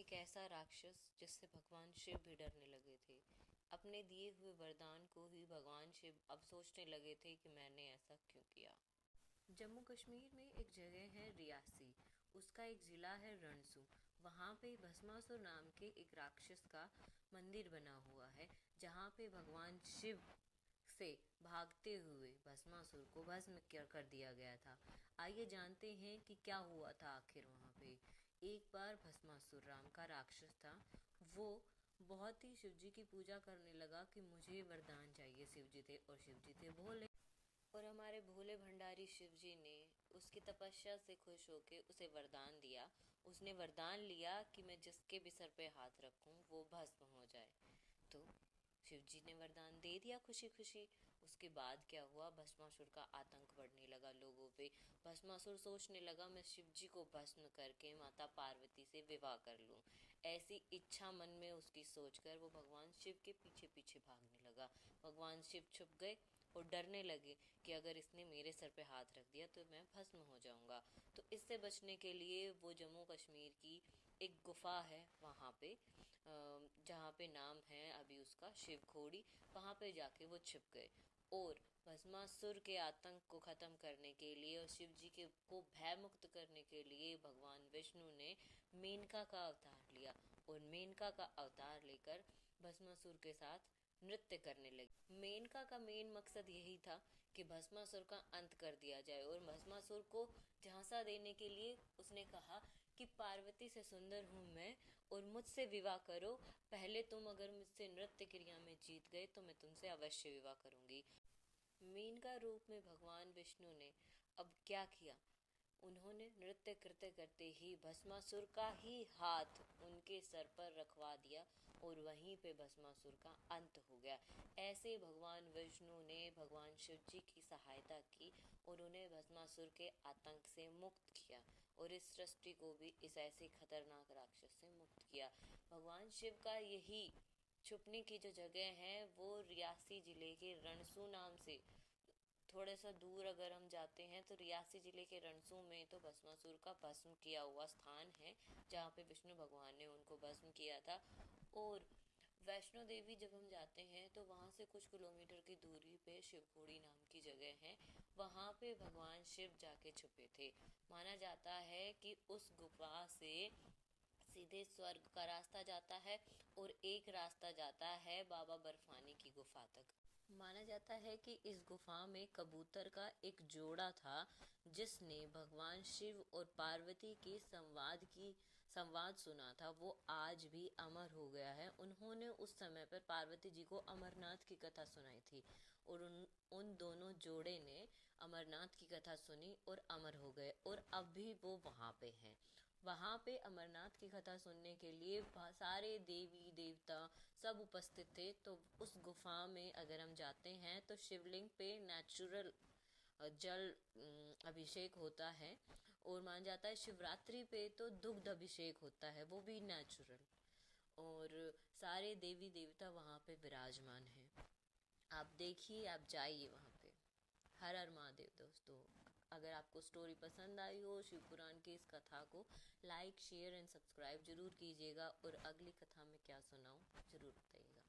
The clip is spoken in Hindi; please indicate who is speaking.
Speaker 1: एक ऐसा राक्षस जिससे भगवान शिव भी डरने लगे थे। अपने दिए हुए वरदान को ही भगवान शिव अब सोचने लगे थे कि मैंने ऐसा क्यों किया। जम्मू कश्मीर में एक जगह है रियासी, उसका एक ज़िला है रणसू। वहाँ पे भस्मासुर नाम के एक राक्षस का मंदिर बना हुआ है, जहाँ पे भगवान शिव से भागते हुए भस्मासुर को भस्म कर दिया गया था। आइए जानते हैं कि क्या हुआ था आखिर वहाँ पे। एक बार भस्मासुर राम का राक्षस था। वो बहुत ही शिवजी की पूजा करने लगा कि मुझे वरदान चाहिए। शिवजी थे और शिवजी थे भोले, और हमारे भोले भंडारी शिवजी ने उसकी तपस्या से खुश होकर उसे वरदान दिया। उसने वरदान लिया कि मैं जिसके भी सर पे हाथ रखूं वो भस्म हो जाए। तो शिवजी ने वरदान दे दिया खुशी खुशी। उसके बाद क्या हुआ, भस्मासुर का आतंक बढ़ने लगा लोगों पे। भस्मासुर सोचने लगा मैं शिवजी को भस्म करके माता पार्वती से विवाह कर लूं। ऐसी इच्छा मन में उसकी सोचकर वो भगवान शिव के पीछे पीछे भागने लगा। भगवान शिव छुप गए और डरने लगे कि अगर इसने मेरे सर पे हाथ रख दिया तो मैं भस्म हो जाऊंगा। तो इससे बचने के लिए वो जम्मू कश्मीर की एक गुफा है वहाँ पे, जहाँ पे नाम है अभी उसका शिव खोड़ी। वहाँ पे जाके वो छिप गए और भस्मासुर के आतंक को खत्म करने के लिए और शिव जी के को भय मुक्त करने के लिए भगवान विष्णु ने मेनका का अवतार लिया। और मेनका का अवतार लेकर भस्मासुर के साथ नृत्य करने लगे। मेनका का मेन मकसद यही था कि भस्मासुर का अंत कर दिया जाए। और भस्मासुर को झांसा देने के लिए उसने कहा कि पार्वती से सुंदर हूँ मैं और मुझसे विवाह करो। पहले तुम अगर मुझसे नृत्य क्रिया में जीत गए तो मैं तुमसे अवश्य विवाह करूंगी। मेनका रूप में भगवान विष्णु ने अब क्या किया, उन्होंने नृत्य करते करते ही भस्मासुर का ही हाथ उनके सर पर रखवा दिया और वहीं पे भस्मासुर का अंत हो गया। ऐसे भगवान विष्णु ने भगवान शिव जी की सहायता की और उन्हें भस्मासुर के आतंक से मुक्त किया और इस सृष्टि को भी इस ऐसे खतरनाक राक्षस से मुक्त किया। भगवान शिव का यही छुपने की जो जगह है वो रियासी जिले के रणसू नाम से थोड़ा सा दूर अगर हम जाते हैं तो रियासी जिले के रणसू में तो भस्मासुर का भस्म किया हुआ स्थान है, जहाँ पे विष्णु भगवान ने उनको भस्म किया था। और वैष्णो देवी जब हम जाते हैं तो वहाँ से कुछ किलोमीटर की दूरी पे शिवखोड़ी नाम की जगह है। वहाँ पे भगवान शिव जाके छुपे थे। माना जाता है कि उस गुफा से सीधे स्वर्ग का रास्ता जाता है और एक रास्ता जाता है बाबा बर्फानी की गुफा तक। माना जाता है कि इस गुफा में कबूतर का एक जोड़ा था, जिसने भगवान शिव और पार्वती के संवाद सुना था। वो आज भी अमर हो गया है। उन्होंने उस समय पर पार्वती जी को अमरनाथ की कथा सुनाई थी और उन दोनों जोड़े ने अमरनाथ की कथा सुनी और अमर हो गए और अब भी वो वहाँ पे हैं। वहाँ पे अमरनाथ की कथा सुनने के लिए सारे देवी देवता सब उपस्थित थे। तो उस गुफा में अगर हम जाते हैं तो शिवलिंग पे नेचुरल जल अभिषेक होता है। और माना जाता है शिवरात्रि पे तो दुग्ध अभिषेक होता है, वो भी नेचुरल। और सारे देवी देवता वहाँ पे विराजमान हैं। आप देखिए, आप जाइए वहाँ पे। हर हर महादेव। दोस्तों, अगर आपको स्टोरी पसंद आई हो शिव पुराण की इस कथा को लाइक शेयर एंड सब्सक्राइब जरूर कीजिएगा और अगली कथा में क्या सुनाऊं जरूर बताइएगा।